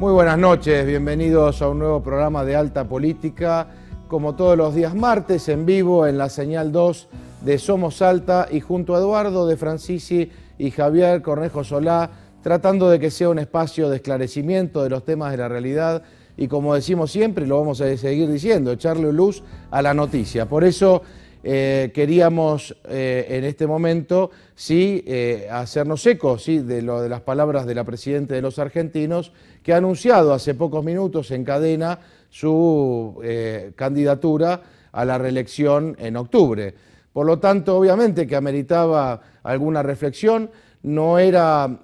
Muy buenas noches, bienvenidos a un nuevo programa de Alta Política, como todos los días martes, en vivo en la señal 2 de Somos Alta y junto a Eduardo de Francisi y Javier Cornejo Solá, tratando de que sea un espacio de esclarecimiento de los temas de la realidad y, como decimos siempre, lo vamos a seguir diciendo, echarle luz a la noticia. Por eso queríamos en este momento hacernos eco de las palabras de la Presidenta de los Argentinos, que ha anunciado hace pocos minutos en cadena su candidatura a la reelección en octubre. Por lo tanto, obviamente que ameritaba alguna reflexión, no era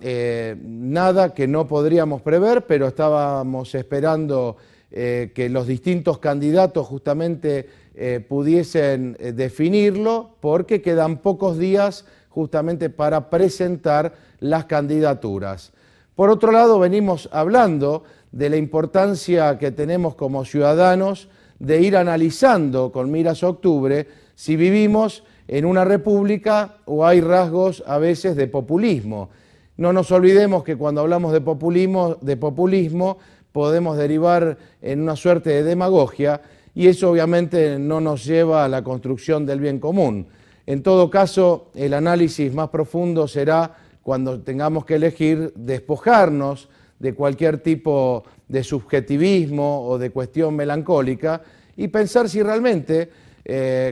nada que no podríamos prever, pero estábamos esperando que los distintos candidatos justamente pudiesen definirlo, porque quedan pocos días justamente para presentar las candidaturas. Por otro lado, venimos hablando de la importancia que tenemos como ciudadanos de ir analizando con miras a octubre si vivimos en una república o hay rasgos a veces de populismo. No nos olvidemos que cuando hablamos de populismo podemos derivar en una suerte de demagogia y eso obviamente no nos lleva a la construcción del bien común. En todo caso, el análisis más profundo será cuando tengamos que elegir despojarnos de cualquier tipo de subjetivismo o de cuestión melancólica y pensar si realmente,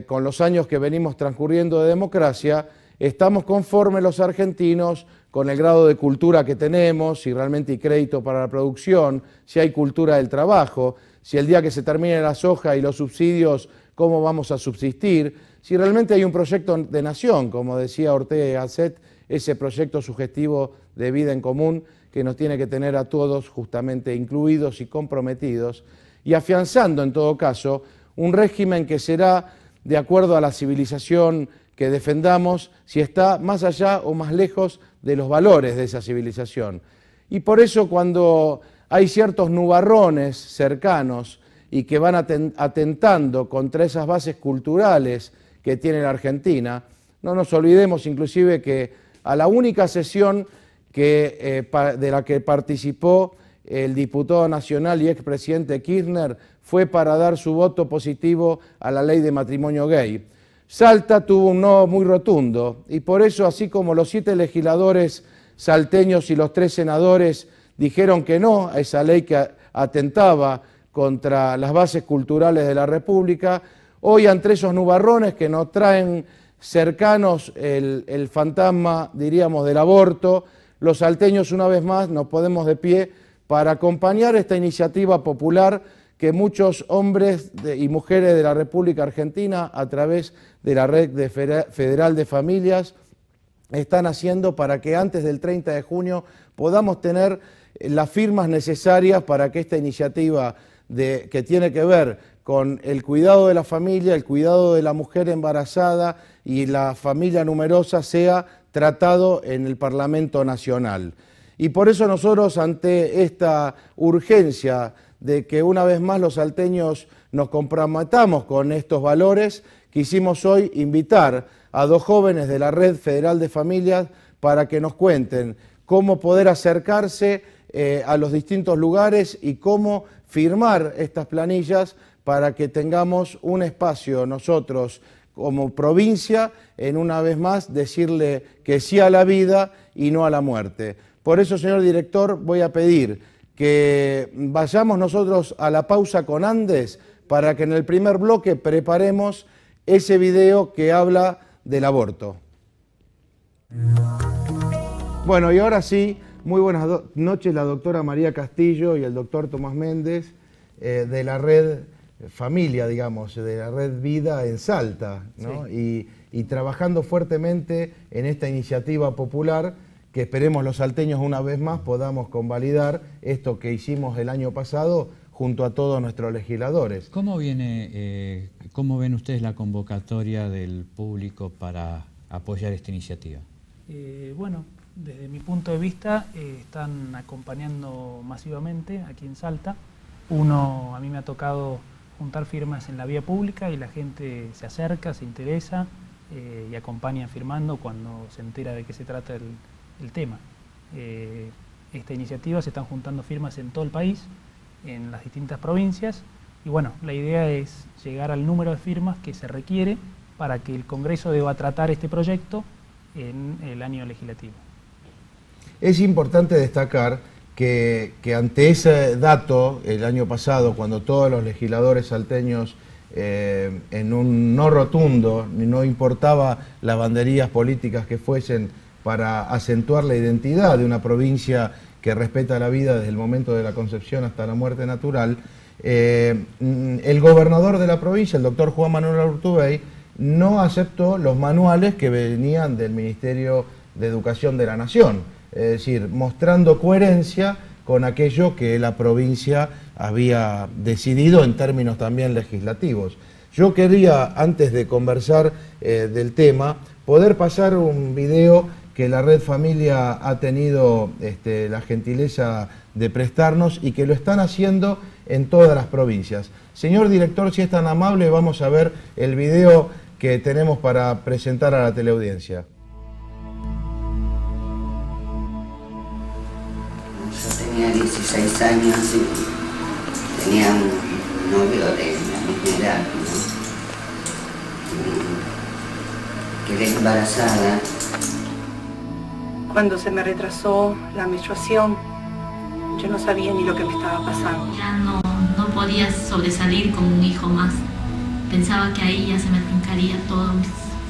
con los años que venimos transcurriendo de democracia, estamos conformes los argentinos con el grado de cultura que tenemos, si realmente hay crédito para la producción, si hay cultura del trabajo, si el día que se termine la soja y los subsidios, cómo vamos a subsistir, si realmente hay un proyecto de nación, como decía Ortega y Gasset, ese proyecto sugestivo de vida en común que nos tiene que tener a todos justamente incluidos y comprometidos, y afianzando en todo caso un régimen que será de acuerdo a la civilización que defendamos, si está más allá o más lejos de los valores de esa civilización. Y por eso cuando hay ciertos nubarrones cercanos y que van atentando contra esas bases culturales que tiene la Argentina, no nos olvidemos inclusive que a la única sesión de la que participó el diputado nacional y expresidente Kirchner fue para dar su voto positivo a la ley de matrimonio gay. Salta tuvo un no muy rotundo y por eso, así como los 7 legisladores salteños y los 3 senadores dijeron que no a esa ley que atentaba contra las bases culturales de la República, hoy ante esos nubarrones que nos traen cercanos el fantasma, diríamos, del aborto, los salteños una vez más nos ponemos de pie para acompañar esta iniciativa popular que muchos hombres y mujeres de la República Argentina, a través de la Red Federal de Familias, están haciendo para que antes del 30 de junio podamos tener las firmas necesarias para que esta iniciativa que tiene que ver con el cuidado de la familia, el cuidado de la mujer embarazada y la familia numerosa sea tratado en el Parlamento Nacional. Y por eso nosotros, ante esta urgencia de que una vez más los salteños nos comprometamos con estos valores, quisimos hoy invitar a 2 jóvenes de la Red Federal de Familias para que nos cuenten cómo poder acercarse a los distintos lugares y cómo firmar estas planillas para que tengamos un espacio nosotros como provincia en una vez más decirle que sí a la vida y no a la muerte. Por eso, señor director, voy a pedir que vayamos nosotros a la pausa con Andes para que en el primer bloque preparemos ese video que habla del aborto. Bueno, y ahora sí, muy buenas noches, la doctora María Castillo y el doctor Tomás Méndez de la Red Familia, digamos, de la Red Vida en Salta, ¿no? Sí. Y trabajando fuertemente en esta iniciativa popular que esperemos los salteños una vez más podamos convalidar esto que hicimos el año pasado junto a todos nuestros legisladores. ¿Cómo ven ustedes la convocatoria del público para apoyar esta iniciativa? Bueno, desde mi punto de vista están acompañando masivamente aquí en Salta. A mí me ha tocado juntar firmas en la vía pública y la gente se acerca, se interesa y acompaña firmando cuando se entera de qué se trata el tema. esta iniciativa, se están juntando firmas en todo el país, en las distintas provincias, y bueno, la idea es llegar al número de firmas que se requiere para que el Congreso deba tratar este proyecto en el año legislativo. Es importante destacar que ante ese dato, el año pasado, cuando todos los legisladores salteños en un no rotundo, no importaba las banderías políticas que fuesen para acentuar la identidad de una provincia que respeta la vida desde el momento de la concepción hasta la muerte natural, el gobernador de la provincia, el doctor Juan Manuel Urtubey, no aceptó los manuales que venían del Ministerio de Educación de la Nación, es decir, mostrando coherencia con aquello que la provincia había decidido en términos también legislativos. Yo quería, antes de conversar del tema, poder pasar un video que la Red Familia ha tenido la gentileza de prestarnos y que lo están haciendo en todas las provincias. Señor director, si es tan amable, vamos a ver el video que tenemos para presentar a la teleaudiencia. Yo tenía 16 años y tenía un novio de la misma edad, ¿no? Quedé embarazada. Cuando se me retrasó la menstruación, yo no sabía ni lo que me estaba pasando. Ya no podía sobresalir con un hijo más. Pensaba que ahí ya se me trincaría todas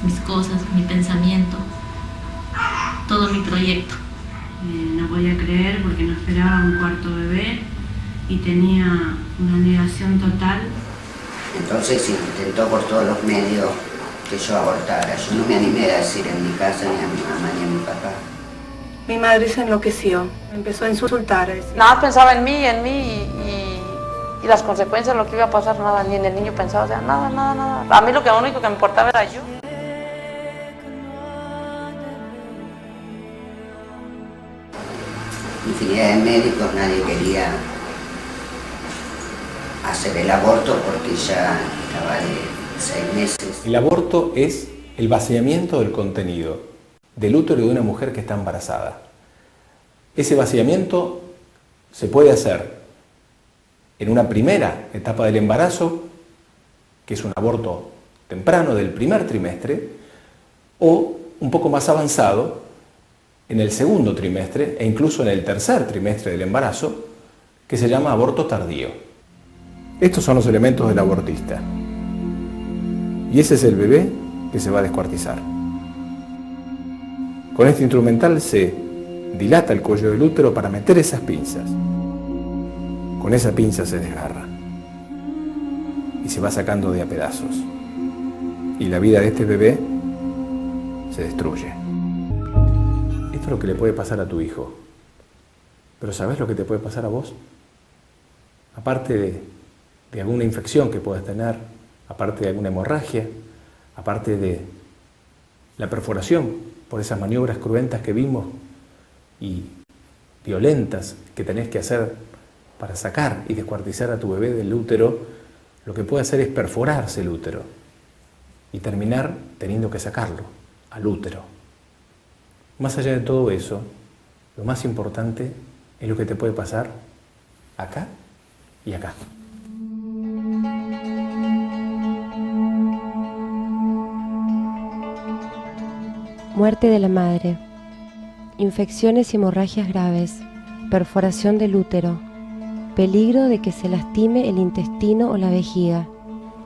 mis cosas, mi pensamiento, todo mi proyecto. No podía creer porque no esperaba un cuarto bebé y tenía una negación total. Entonces intentó por todos los medios que yo abortara. Yo no me animé a decir en mi casa ni a mi mamá ni a mi papá. Mi madre se enloqueció, me empezó a insultar. Nada pensaba en mí y las consecuencias, lo que iba a pasar, nada, ni en el niño pensaba, o sea, nada. A mí lo único que me importaba era yo. Infinidad de médicos, nadie quería hacer el aborto porque ya estaba de 6 meses. El aborto es el vaciamiento del contenido del útero de una mujer que está embarazada. Ese vaciamiento se puede hacer en una primera etapa del embarazo, que es un aborto temprano del primer trimestre, o un poco más avanzado en el segundo trimestre e incluso en el tercer trimestre del embarazo, que se llama aborto tardío. Estos son los elementos del abortista. Y ese es el bebé que se va a descuartizar. Con este instrumental se dilata el cuello del útero para meter esas pinzas. Con esa pinza se desgarra y se va sacando de a pedazos. Y la vida de este bebé se destruye. Esto es lo que le puede pasar a tu hijo. Pero ¿sabes lo que te puede pasar a vos? Aparte de alguna infección que puedas tener, aparte de alguna hemorragia, aparte de la perforación por esas maniobras cruentas que vimos y violentas que tenés que hacer para sacar y descuartizar a tu bebé del útero, lo que puede hacer es perforarse el útero y terminar teniendo que sacarlo al útero. Más allá de todo eso, lo más importante es lo que te puede pasar acá y acá. Muerte de la madre, infecciones y hemorragias graves, perforación del útero, peligro de que se lastime el intestino o la vejiga,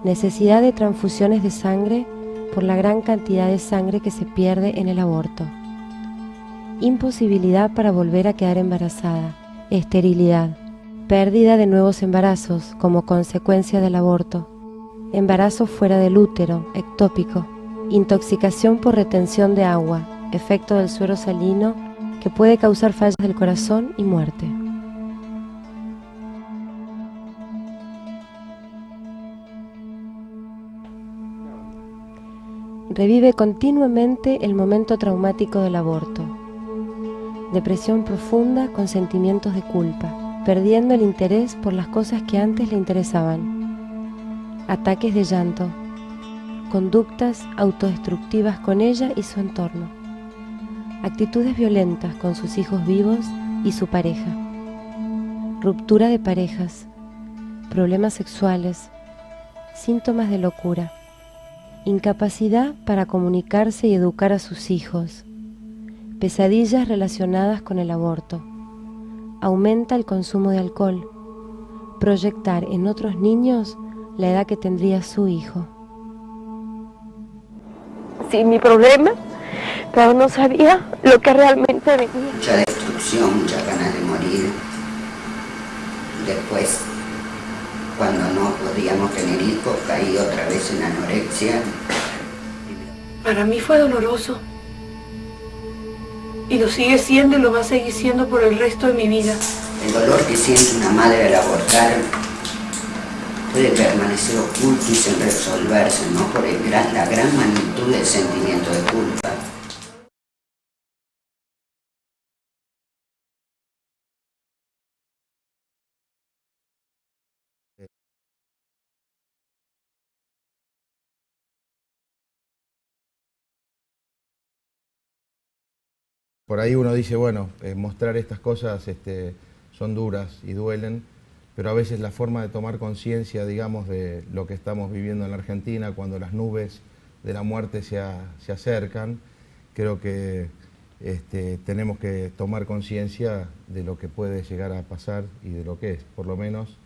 necesidad de transfusiones de sangre por la gran cantidad de sangre que se pierde en el aborto, imposibilidad para volver a quedar embarazada, esterilidad, pérdida de nuevos embarazos como consecuencia del aborto, embarazo fuera del útero, ectópico, intoxicación por retención de agua, efecto del suero salino que puede causar fallas del corazón y muerte. Revive continuamente el momento traumático del aborto. Depresión profunda con sentimientos de culpa, perdiendo el interés por las cosas que antes le interesaban. Ataques de llanto. Conductas autodestructivas con ella y su entorno, actitudes violentas con sus hijos vivos y su pareja. Ruptura de parejas, problemas sexuales, síntomas de locura, incapacidad para comunicarse y educar a sus hijos, pesadillas relacionadas con el aborto, aumenta el consumo de alcohol, proyectar en otros niños la edad que tendría su hijo. Sí, mi problema, pero no sabía lo que realmente venía. Mucha destrucción, muchas ganas de morir. Después, cuando no podíamos tener hijos, caí otra vez en anorexia. Para mí fue doloroso. Y lo sigue siendo y lo va a seguir siendo por el resto de mi vida. El dolor que siente una madre al abortar puede permanecer oculto y sin resolverse, ¿no? Por la gran magnitud del sentimiento de culpa. Por ahí uno dice, bueno, mostrar estas cosas son duras y duelen, pero a veces la forma de tomar conciencia, digamos, de lo que estamos viviendo en la Argentina, cuando las nubes de la muerte se acercan, creo que tenemos que tomar conciencia de lo que puede llegar a pasar y de lo que es, por lo menos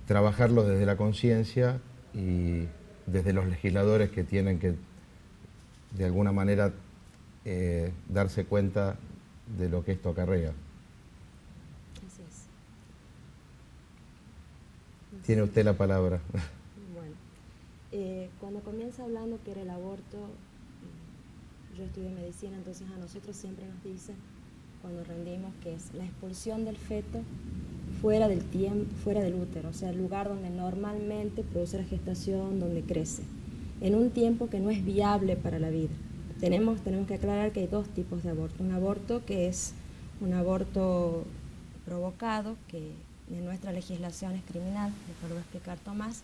trabajarlo desde la conciencia y desde los legisladores que tienen que, de alguna manera, darse cuenta de lo que esto acarrea. Así es. Tiene usted la palabra. Bueno, cuando comienza hablando que era el aborto, yo estudié medicina, entonces a nosotros siempre nos dicen, cuando rendimos, que es la expulsión del feto fuera del útero, o sea, el lugar donde normalmente produce la gestación, donde crece, en un tiempo que no es viable para la vida. Tenemos que aclarar que hay dos tipos de aborto. Un aborto que es un aborto provocado, que en nuestra legislación es criminal, después lo va a explicar Tomás,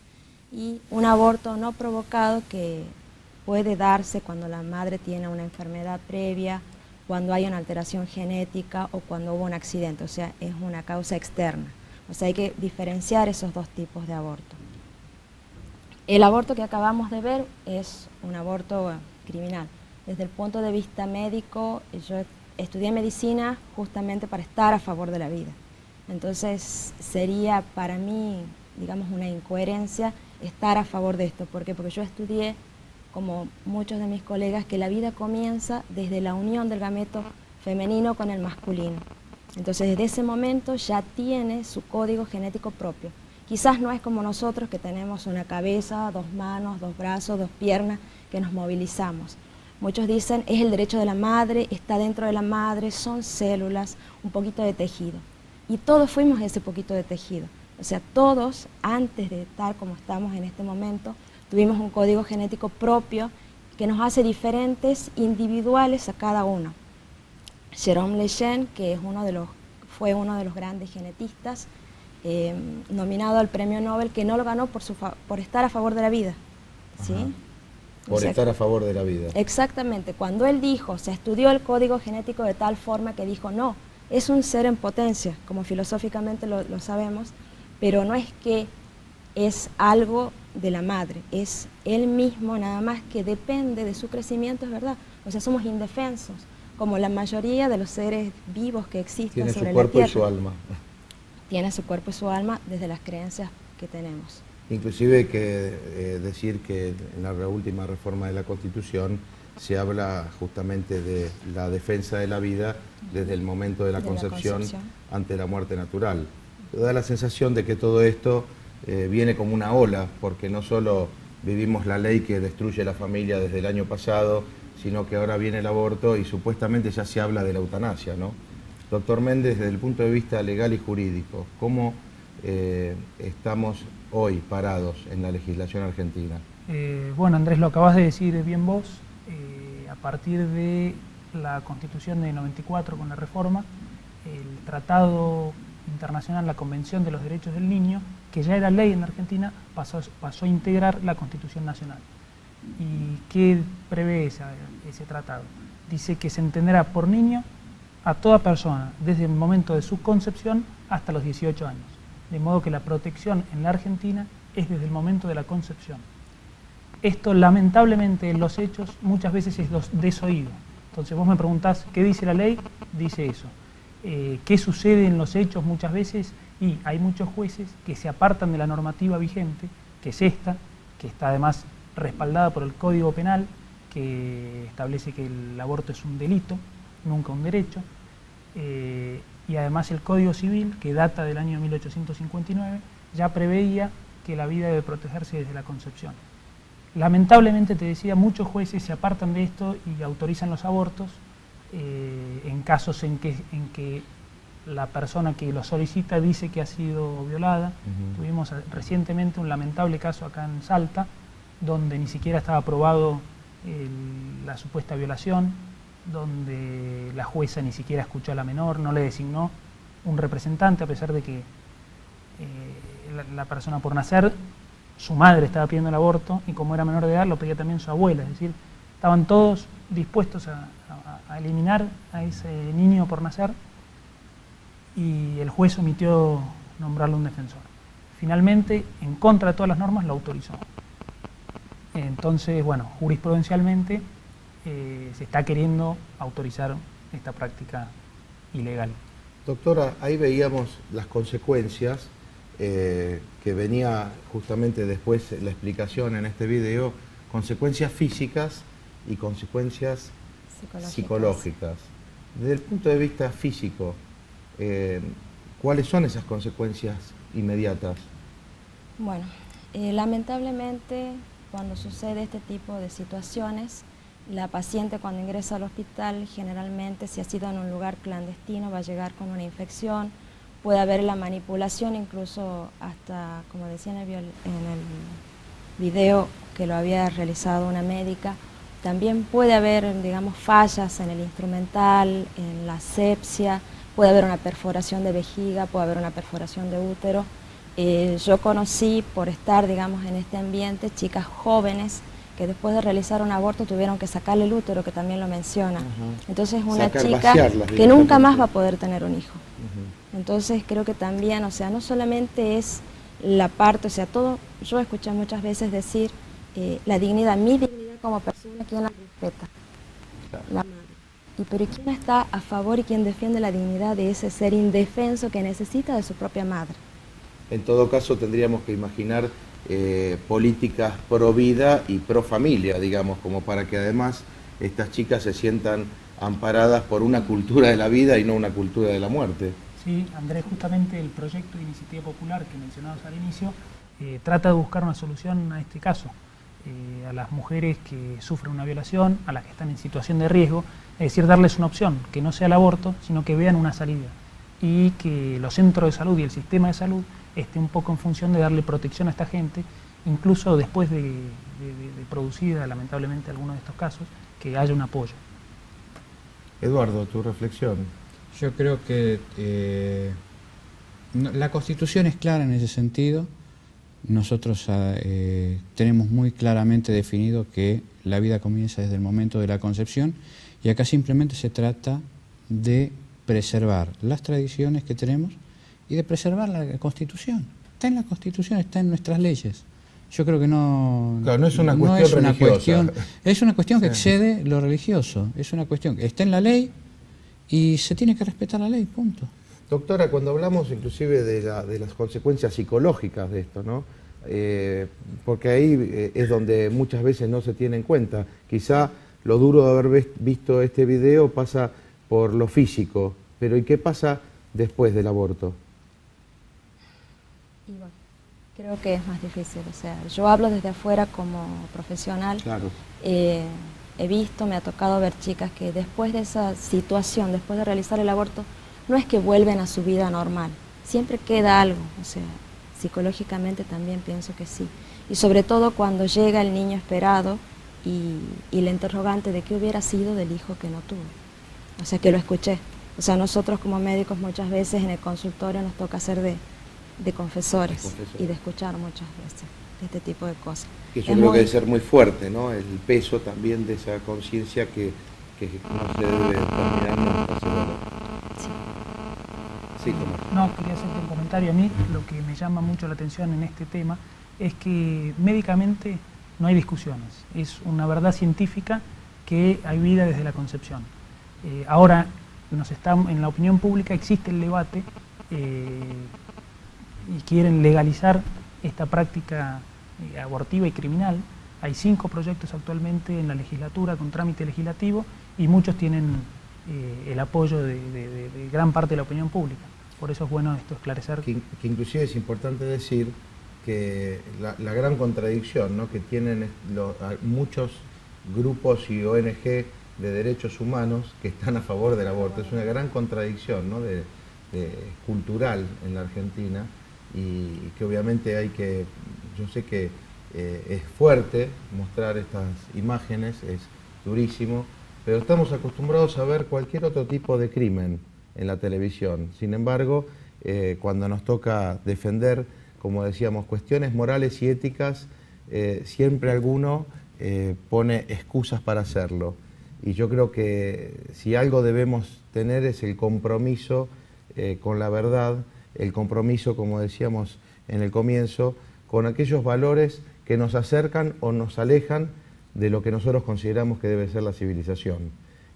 y un aborto no provocado que puede darse cuando la madre tiene una enfermedad previa, cuando hay una alteración genética o cuando hubo un accidente, o sea, es una causa externa. O sea, hay que diferenciar esos dos tipos de aborto. El aborto que acabamos de ver es un aborto criminal. Desde el punto de vista médico, yo estudié medicina justamente para estar a favor de la vida. Entonces sería para mí, digamos, una incoherencia estar a favor de esto. ¿Por qué? Porque yo estudié, como muchos de mis colegas, que la vida comienza desde la unión del gameto femenino con el masculino. Entonces desde ese momento ya tiene su código genético propio. Quizás no es como nosotros, que tenemos una cabeza, dos manos, dos brazos, dos piernas, que nos movilizamos. Muchos dicen, es el derecho de la madre, está dentro de la madre, son células, un poquito de tejido. Y todos fuimos ese poquito de tejido. O sea, todos, antes de estar como estamos en este momento, tuvimos un código genético propio que nos hace diferentes, individuales a cada uno. Jérôme Lejeune, que es fue uno de los grandes genetistas, nominado al premio Nobel, que no lo ganó por estar a favor de la vida. ¿Sí? Por estar a favor de la vida. Exactamente. Cuando él dijo, se estudió el código genético de tal forma que dijo, no, es un ser en potencia, como filosóficamente lo sabemos, pero no es que es algo de la madre, es él mismo nada más, que depende de su crecimiento, es verdad. O sea, somos indefensos, como la mayoría de los seres vivos que existen sobre la Tierra. Tiene su cuerpo y su alma. Tiene su cuerpo y su alma desde las creencias que tenemos. Inclusive hay que decir que en la última reforma de la Constitución se habla justamente de la defensa de la vida desde el momento de la concepción ante la muerte natural. Da la sensación de que todo esto viene como una ola, porque no solo vivimos la ley que destruye la familia desde el año pasado, sino que ahora viene el aborto y supuestamente ya se habla de la eutanasia, ¿no? Doctor Méndez, desde el punto de vista legal y jurídico, ¿cómo estamos hoy parados en la legislación argentina? Bueno, Andrés, lo acabas de decir bien vos. A partir de la Constitución de 94, con la reforma, el Tratado Internacional, la Convención de los Derechos del Niño, que ya era ley en Argentina, pasó a integrar la Constitución Nacional. ¿Y qué prevé ese tratado? Dice que se entenderá por niño a toda persona desde el momento de su concepción hasta los 18 años. De modo que la protección en la Argentina es desde el momento de la concepción. Esto, lamentablemente, en los hechos muchas veces es desoído. Entonces vos me preguntás, ¿qué dice la ley? Dice eso. ¿Qué sucede en los hechos muchas veces? Y hay muchos jueces que se apartan de la normativa vigente, que es esta, que está además respaldada por el Código Penal, que establece que el aborto es un delito, nunca un derecho, y además el Código Civil, que data del año 1859, ya preveía que la vida debe protegerse desde la concepción. Lamentablemente, te decía, muchos jueces se apartan de esto y autorizan los abortos en casos en que la persona que lo solicita dice que ha sido violada. Tuvimos recientemente un lamentable caso acá en Salta, donde ni siquiera estaba aprobado la supuesta violación, donde la jueza ni siquiera escuchó a la menor, no le designó un representante, a pesar de que la persona por nacer, su madre estaba pidiendo el aborto, y como era menor de edad lo pedía también su abuela. Es decir, estaban todos dispuestos a eliminar a ese niño por nacer, y el juez omitió nombrarle un defensor. Finalmente, en contra de todas las normas, lo autorizó. Entonces, bueno, jurisprudencialmente se está queriendo autorizar esta práctica ilegal. Doctora, ahí veíamos las consecuencias que venía justamente después la explicación en este video, consecuencias físicas y consecuencias psicológicas. Desde el punto de vista físico, ¿cuáles son esas consecuencias inmediatas? Bueno, lamentablemente cuando sucede este tipo de situaciones, la paciente cuando ingresa al hospital, generalmente si ha sido en un lugar clandestino, va a llegar con una infección, puede haber la manipulación, incluso hasta, como decía en el video que lo había realizado una médica, también puede haber, digamos, fallas en el instrumental, en la asepsia, puede haber una perforación de vejiga, puede haber una perforación de útero. Yo conocí, por estar, digamos, en este ambiente, chicas jóvenes que después de realizar un aborto tuvieron que sacarle el útero, que también lo menciona. Entonces una chica que nunca más va a poder tener un hijo. Entonces creo que también, o sea, no solamente es la parte, o sea, todo, yo escuché muchas veces decir la dignidad, mi dignidad como persona, ¿quién la respeta? La madre. Pero ¿quién está a favor y quién defiende la dignidad de ese ser indefenso que necesita de su propia madre? En todo caso tendríamos que imaginar políticas pro vida y pro familia, digamos, como para que además estas chicas se sientan amparadas por una cultura de la vida y no una cultura de la muerte. Sí, Andrés, justamente el proyecto de Iniciativa Popular que mencionabas al inicio trata de buscar una solución a este caso, a las mujeres que sufren una violación, a las que están en situación de riesgo, es decir, darles una opción, que no sea el aborto, sino que vean una salida, y que los centros de salud y el sistema de salud esté un poco en función de darle protección a esta gente, incluso después de producida, lamentablemente, alguno de estos casos, que haya un apoyo. Eduardo, tu reflexión. Yo creo que la Constitución es clara en ese sentido. Nosotros tenemos muy claramente definido que la vida comienza desde el momento de la concepción, y acá simplemente se trata de preservar las tradiciones que tenemos y de preservar la Constitución. Está en la Constitución, está en nuestras leyes. Yo creo que no, claro, no es una cuestión religiosa. Es una cuestión que excede lo religioso, es una cuestión que está en la ley y se tiene que respetar la ley, punto. Doctora, cuando hablamos inclusive de las consecuencias psicológicas de esto, ¿no? Porque ahí es donde muchas veces no se tiene en cuenta. Quizá lo duro de haber visto este video pasa por lo físico, pero ¿y qué pasa después del aborto? Y bueno, creo que es más difícil, o sea, yo hablo desde afuera como profesional. Claro. He visto, me ha tocado ver chicas que después de esa situación, después de realizar el aborto, no es que vuelven a su vida normal, siempre queda algo, o sea, psicológicamente también pienso que sí. Y sobre todo cuando llega el niño esperado y la interrogante de qué hubiera sido del hijo que no tuvo, o sea, que lo escuché. O sea, nosotros como médicos muchas veces en el consultorio nos toca hacer de confesores y de escuchar muchas veces este tipo de cosas. Que yo creo que debe ser muy fuerte, ¿no? El peso también de esa conciencia que no se debe terminar nunca. Sí, ¿cómo? No, quería hacerte un comentario. A mí lo que me llama mucho la atención en este tema es que médicamente no hay discusiones. Es una verdad científica que hay vida desde la concepción. Ahora, en la opinión pública existe el debate y quieren legalizar esta práctica abortiva y criminal. Hay 5 proyectos actualmente en la legislatura con trámite legislativo y muchos tienen el apoyo de gran parte de la opinión pública. Por eso es bueno esto esclarecer. Que inclusive es importante decir que la gran contradicción, ¿no?, que tienen muchos grupos y ONG de derechos humanos que están a favor del aborto. Es una gran contradicción, ¿no?, cultural en la Argentina, y que obviamente yo sé que es fuerte mostrar estas imágenes, es durísimo, pero estamos acostumbrados a ver cualquier otro tipo de crimen en la televisión. Sin embargo, cuando nos toca defender, como decíamos, cuestiones morales y éticas, siempre alguno pone excusas para hacerlo. Y yo creo que si algo debemos tener es el compromiso con la verdad, el compromiso, como decíamos en el comienzo, con aquellos valores que nos acercan o nos alejan de lo que nosotros consideramos que debe ser la civilización.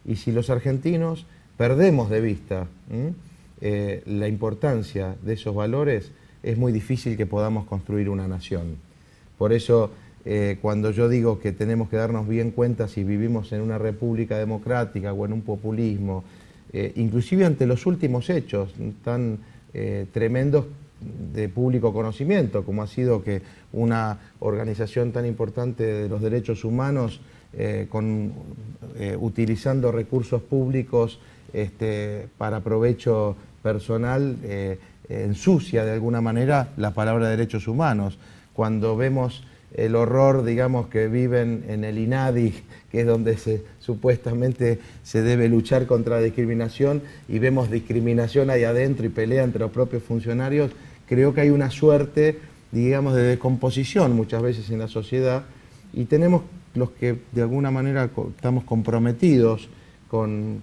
Y si los argentinos perdemos de vista la importancia de esos valores, es muy difícil que podamos construir una nación. Por eso, cuando yo digo que tenemos que darnos bien cuenta si vivimos en una república democrática o en un populismo, inclusive ante los últimos hechos tan tremendos de público conocimiento, como ha sido que una organización tan importante de los derechos humanos, utilizando recursos públicos para provecho personal, ensucia de alguna manera la palabra derechos humanos. Cuando vemos el horror, digamos, que viven en el INADI, que es donde supuestamente se debe luchar contra la discriminación, y vemos discriminación ahí adentro y pelea entre los propios funcionarios, creo que hay una suerte, digamos, de descomposición muchas veces en la sociedad, y tenemos los que de alguna manera estamos comprometidos con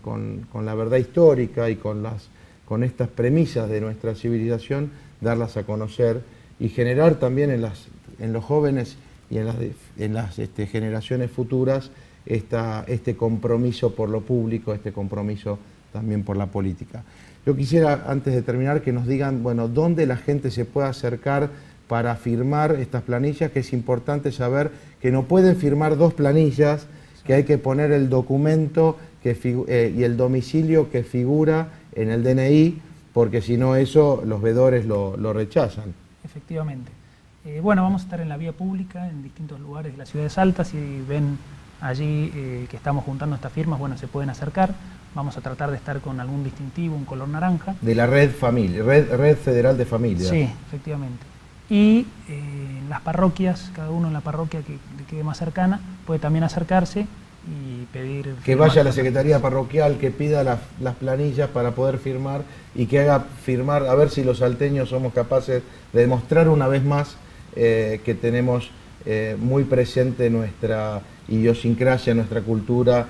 la verdad histórica y con estas premisas de nuestra civilización, darlas a conocer y generar también en los jóvenes y en las generaciones futuras este compromiso por lo público, este compromiso también por la política. Yo quisiera, antes de terminar, que nos digan, bueno, dónde la gente se puede acercar para firmar estas planillas, que es importante saber que no pueden firmar 2 planillas, que hay que poner el documento y el domicilio que figura en el DNI, porque si no eso los veedores lo rechazan. Efectivamente. Bueno, vamos a estar en la vía pública en distintos lugares de la ciudad de Salta. Si ven allí que estamos juntando estas firmas, bueno, se pueden acercar. Vamos a tratar de estar con algún distintivo, un color naranja. De la Red Familia, Red Federal de Familia. Sí, efectivamente. Y las parroquias, cada uno en la parroquia que le quede más cercana, puede también acercarse y pedir... Que vaya a la Secretaría Parroquial, que pida las planillas para poder firmar y que haga firmar, a ver si los salteños somos capaces de demostrar una vez más que tenemos muy presente nuestra idiosincrasia, nuestra cultura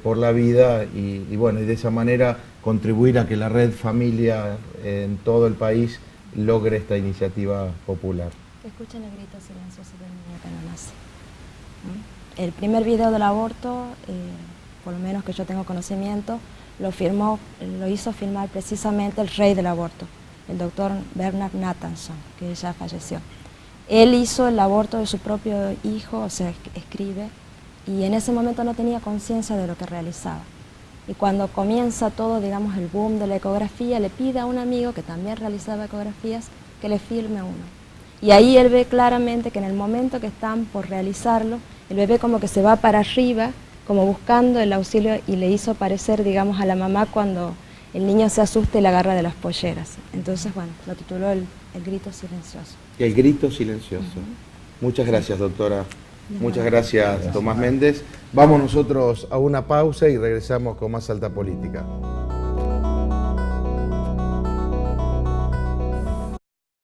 por la vida y bueno, y de esa manera contribuir a que la Red Familia en todo el país logre esta iniciativa popular. Escuchen el grito silencioso del niño que no nace. El primer video del aborto, por lo menos que yo tengo conocimiento, lo hizo filmar precisamente el rey del aborto, el doctor Bernard Nathanson, que ya falleció. Él hizo el aborto de su propio hijo, o sea, escribe, y en ese momento no tenía conciencia de lo que realizaba. Y cuando comienza todo, digamos, el boom de la ecografía, le pide a un amigo que también realizaba ecografías que le filme uno. Y ahí él ve claramente que en el momento que están por realizarlo, el bebé como que se va para arriba, como buscando el auxilio, y le hizo parecer, digamos, a la mamá cuando el niño se asusta y la agarra de las polleras. Entonces, bueno, lo tituló el grito silencioso. El grito silencioso. Muchas gracias, doctora. Muchas gracias, Tomás Méndez. Vamos nosotros a una pausa y regresamos con más Alta Política.